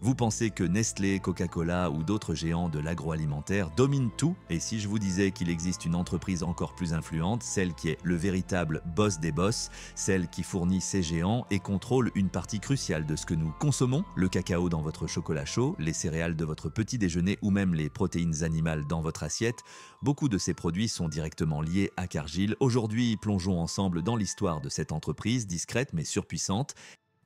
Vous pensez que Nestlé, Coca-Cola ou d'autres géants de l'agroalimentaire dominent tout? Et si je vous disais qu'il existe une entreprise encore plus influente, celle qui est le véritable boss des boss, celle qui fournit ces géants et contrôle une partie cruciale de ce que nous consommons, le cacao dans votre chocolat chaud, les céréales de votre petit déjeuner ou même les protéines animales dans votre assiette, beaucoup de ces produits sont directement liés à Cargill. Aujourd'hui, plongeons ensemble dans l'histoire de cette entreprise discrète mais surpuissante.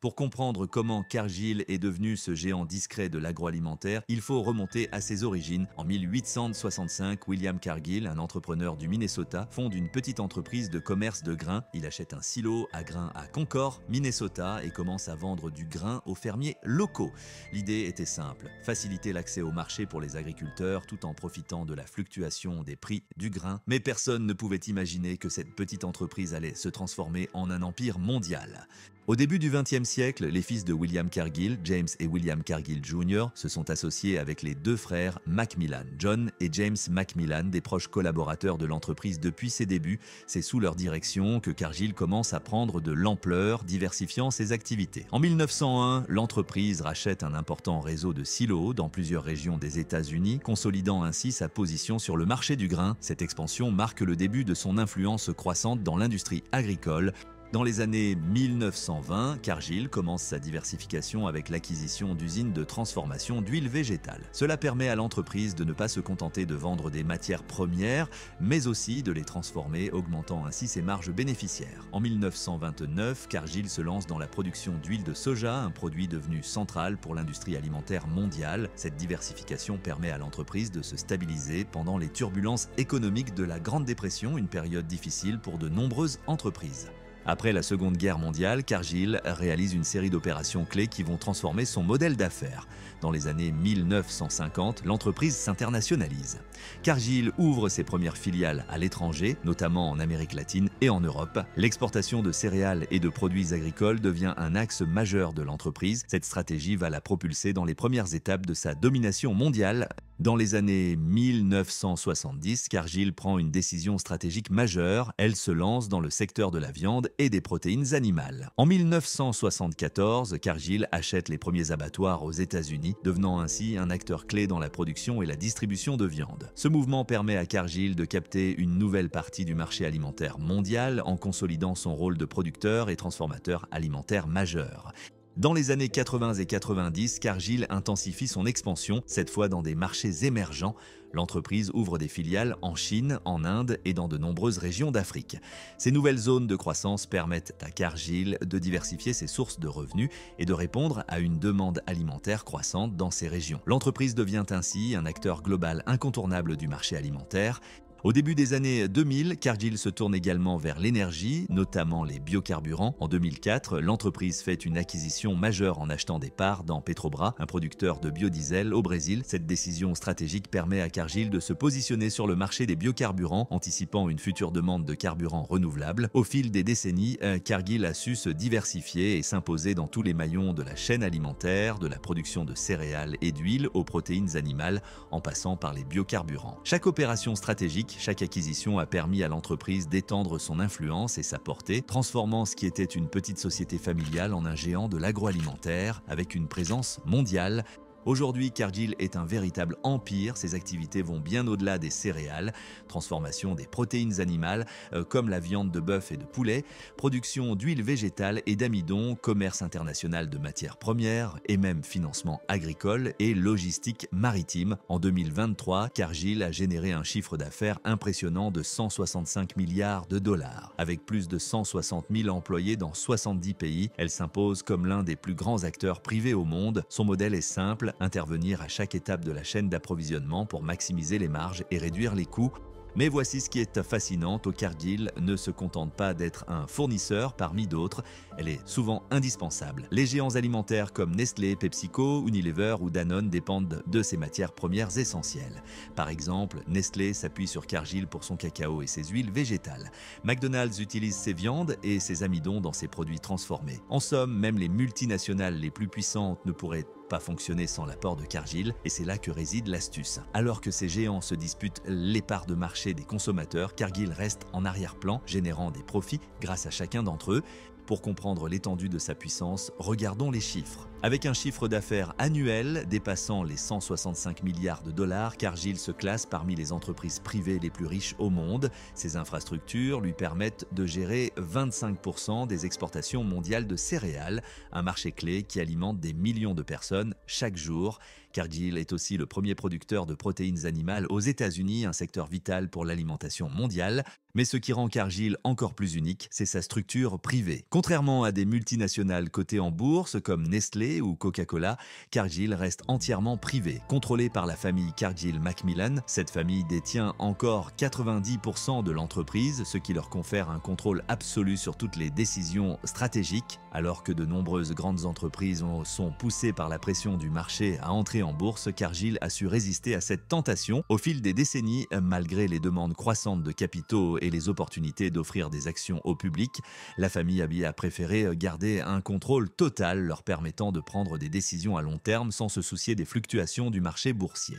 Pour comprendre comment Cargill est devenu ce géant discret de l'agroalimentaire, il faut remonter à ses origines. En 1865, William Cargill, un entrepreneur du Minnesota, fonde une petite entreprise de commerce de grains. Il achète un silo à grains à Concord, Minnesota, et commence à vendre du grain aux fermiers locaux. L'idée était simple, faciliter l'accès au marché pour les agriculteurs tout en profitant de la fluctuation des prix du grain. Mais personne ne pouvait imaginer que cette petite entreprise allait se transformer en un empire mondial. Au début du XXe siècle, les fils de William Cargill, James et William Cargill Jr., se sont associés avec les deux frères Macmillan, John et James Macmillan, des proches collaborateurs de l'entreprise depuis ses débuts. C'est sous leur direction que Cargill commence à prendre de l'ampleur, diversifiant ses activités. En 1901, l'entreprise rachète un important réseau de silos dans plusieurs régions des États-Unis, consolidant ainsi sa position sur le marché du grain. Cette expansion marque le début de son influence croissante dans l'industrie agricole. Dans les années 1920, Cargill commence sa diversification avec l'acquisition d'usines de transformation d'huile végétale. Cela permet à l'entreprise de ne pas se contenter de vendre des matières premières, mais aussi de les transformer, augmentant ainsi ses marges bénéficiaires. En 1929, Cargill se lance dans la production d'huile de soja, un produit devenu central pour l'industrie alimentaire mondiale. Cette diversification permet à l'entreprise de se stabiliser pendant les turbulences économiques de la Grande Dépression, une période difficile pour de nombreuses entreprises. Après la Seconde Guerre mondiale, Cargill réalise une série d'opérations clés qui vont transformer son modèle d'affaires. Dans les années 1950, l'entreprise s'internationalise. Cargill ouvre ses premières filiales à l'étranger, notamment en Amérique latine et en Europe. L'exportation de céréales et de produits agricoles devient un axe majeur de l'entreprise. Cette stratégie va la propulser dans les premières étapes de sa domination mondiale. Dans les années 1970, Cargill prend une décision stratégique majeure. Elle se lance dans le secteur de la viande et des protéines animales. En 1974, Cargill achète les premiers abattoirs aux États-Unis, devenant ainsi un acteur clé dans la production et la distribution de viande. Ce mouvement permet à Cargill de capter une nouvelle partie du marché alimentaire mondial en consolidant son rôle de producteur et transformateur alimentaire majeur. Dans les années 80 et 90, Cargill intensifie son expansion, cette fois dans des marchés émergents. L'entreprise ouvre des filiales en Chine, en Inde et dans de nombreuses régions d'Afrique. Ces nouvelles zones de croissance permettent à Cargill de diversifier ses sources de revenus et de répondre à une demande alimentaire croissante dans ces régions. L'entreprise devient ainsi un acteur global incontournable du marché alimentaire. Au début des années 2000, Cargill se tourne également vers l'énergie, notamment les biocarburants. En 2004, l'entreprise fait une acquisition majeure en achetant des parts dans Petrobras, un producteur de biodiesel au Brésil. Cette décision stratégique permet à Cargill de se positionner sur le marché des biocarburants, anticipant une future demande de carburants renouvelables. Au fil des décennies, Cargill a su se diversifier et s'imposer dans tous les maillons de la chaîne alimentaire, de la production de céréales et d'huile aux protéines animales, en passant par les biocarburants. Chaque opération stratégique, chaque acquisition a permis à l'entreprise d'étendre son influence et sa portée, transformant ce qui était une petite société familiale en un géant de l'agroalimentaire avec une présence mondiale. Aujourd'hui, Cargill est un véritable empire. Ses activités vont bien au-delà des céréales, transformation des protéines animales comme la viande de bœuf et de poulet, production d'huile végétale et d'amidon, commerce international de matières premières et même financement agricole et logistique maritime. En 2023, Cargill a généré un chiffre d'affaires impressionnant de 165 milliards de dollars. Avec plus de 160 000 employés dans 70 pays, elle s'impose comme l'un des plus grands acteurs privés au monde. Son modèle est simple, intervenir à chaque étape de la chaîne d'approvisionnement pour maximiser les marges et réduire les coûts. Mais voici ce qui est fascinant, Cargill ne se contente pas d'être un fournisseur parmi d'autres, elle est souvent indispensable. Les géants alimentaires comme Nestlé, PepsiCo, Unilever ou Danone dépendent de ces matières premières essentielles. Par exemple, Nestlé s'appuie sur Cargill pour son cacao et ses huiles végétales. McDonald's utilise ses viandes et ses amidons dans ses produits transformés. En somme, même les multinationales les plus puissantes ne pourraient pas fonctionner sans l'apport de Cargill, et c'est là que réside l'astuce. Alors que ces géants se disputent les parts de marché des consommateurs, Cargill reste en arrière-plan, générant des profits grâce à chacun d'entre eux. Pour comprendre l'étendue de sa puissance, regardons les chiffres. Avec un chiffre d'affaires annuel dépassant les 165 milliards de dollars, Cargill se classe parmi les entreprises privées les plus riches au monde. Ses infrastructures lui permettent de gérer 25% des exportations mondiales de céréales, un marché clé qui alimente des millions de personnes chaque jour. Cargill est aussi le premier producteur de protéines animales aux États-Unis, un secteur vital pour l'alimentation mondiale. Mais ce qui rend Cargill encore plus unique, c'est sa structure privée. Contrairement à des multinationales cotées en bourse comme Nestlé ou Coca-Cola, Cargill reste entièrement privé. Contrôlée par la famille Cargill-Macmillan, cette famille détient encore 90% de l'entreprise, ce qui leur confère un contrôle absolu sur toutes les décisions stratégiques. Alors que de nombreuses grandes entreprises sont poussées par la pression du marché à entrer en bourse, Cargill a su résister à cette tentation. Au fil des décennies, malgré les demandes croissantes de capitaux et les opportunités d'offrir des actions au public, la famille a préféré garder un contrôle total, leur permettant de prendre des décisions à long terme sans se soucier des fluctuations du marché boursier.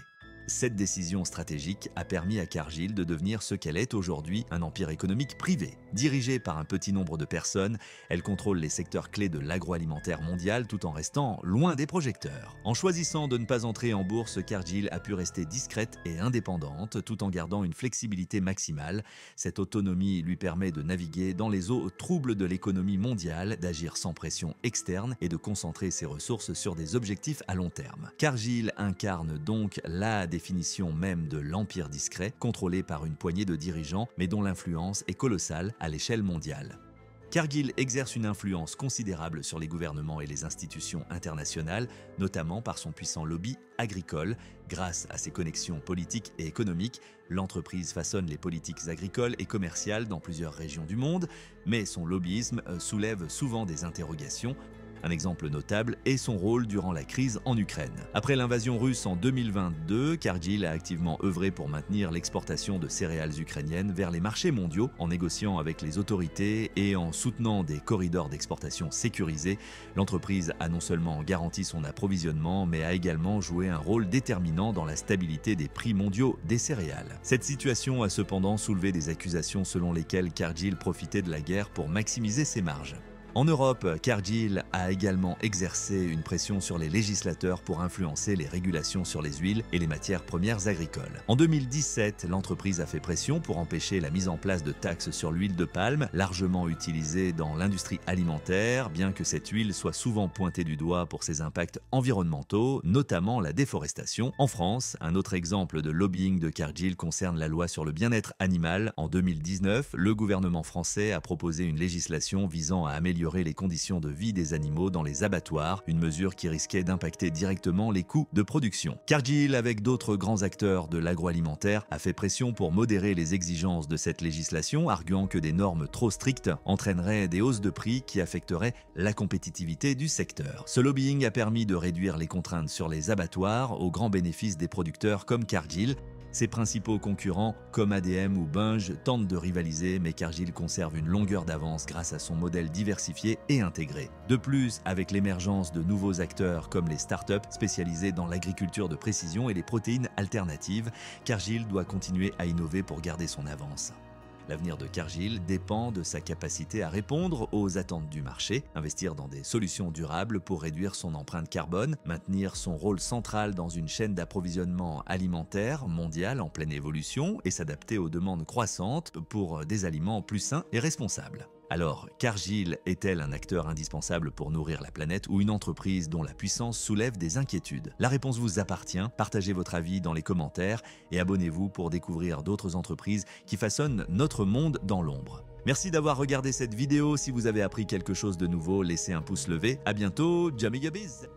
Cette décision stratégique a permis à Cargill de devenir ce qu'elle est aujourd'hui, un empire économique privé. Dirigée par un petit nombre de personnes, elle contrôle les secteurs clés de l'agroalimentaire mondial tout en restant loin des projecteurs. En choisissant de ne pas entrer en bourse, Cargill a pu rester discrète et indépendante tout en gardant une flexibilité maximale. Cette autonomie lui permet de naviguer dans les eaux troubles de l'économie mondiale, d'agir sans pression externe et de concentrer ses ressources sur des objectifs à long terme. Cargill incarne donc la définition même de l'empire discret, contrôlé par une poignée de dirigeants, mais dont l'influence est colossale à l'échelle mondiale. Cargill exerce une influence considérable sur les gouvernements et les institutions internationales, notamment par son puissant lobby agricole. Grâce à ses connexions politiques et économiques, l'entreprise façonne les politiques agricoles et commerciales dans plusieurs régions du monde, mais son lobbyisme soulève souvent des interrogations. Un exemple notable est son rôle durant la crise en Ukraine. Après l'invasion russe en 2022, Cargill a activement œuvré pour maintenir l'exportation de céréales ukrainiennes vers les marchés mondiaux en négociant avec les autorités et en soutenant des corridors d'exportation sécurisés. L'entreprise a non seulement garanti son approvisionnement, mais a également joué un rôle déterminant dans la stabilité des prix mondiaux des céréales. Cette situation a cependant soulevé des accusations selon lesquelles Cargill profitait de la guerre pour maximiser ses marges. En Europe, Cargill a également exercé une pression sur les législateurs pour influencer les régulations sur les huiles et les matières premières agricoles. En 2017, l'entreprise a fait pression pour empêcher la mise en place de taxes sur l'huile de palme, largement utilisée dans l'industrie alimentaire, bien que cette huile soit souvent pointée du doigt pour ses impacts environnementaux, notamment la déforestation. En France, un autre exemple de lobbying de Cargill concerne la loi sur le bien-être animal. En 2019, le gouvernement français a proposé une législation visant à améliorer les conditions de vie des animaux dans les abattoirs, une mesure qui risquait d'impacter directement les coûts de production. Cargill, avec d'autres grands acteurs de l'agroalimentaire, a fait pression pour modérer les exigences de cette législation, arguant que des normes trop strictes entraîneraient des hausses de prix qui affecteraient la compétitivité du secteur. Ce lobbying a permis de réduire les contraintes sur les abattoirs au grand bénéfice des producteurs comme Cargill. Ses principaux concurrents, comme ADM ou Bunge, tentent de rivaliser, mais Cargill conserve une longueur d'avance grâce à son modèle diversifié et intégré. De plus, avec l'émergence de nouveaux acteurs comme les startups spécialisés dans l'agriculture de précision et les protéines alternatives, Cargill doit continuer à innover pour garder son avance. L'avenir de Cargill dépend de sa capacité à répondre aux attentes du marché, investir dans des solutions durables pour réduire son empreinte carbone, maintenir son rôle central dans une chaîne d'approvisionnement alimentaire mondiale en pleine évolution et s'adapter aux demandes croissantes pour des aliments plus sains et responsables. Alors, Cargill est-elle un acteur indispensable pour nourrir la planète ou une entreprise dont la puissance soulève des inquiétudes? La réponse vous appartient, partagez votre avis dans les commentaires et abonnez-vous pour découvrir d'autres entreprises qui façonnent notre monde dans l'ombre. Merci d'avoir regardé cette vidéo, si vous avez appris quelque chose de nouveau, laissez un pouce levé. À bientôt, Jamigabiz!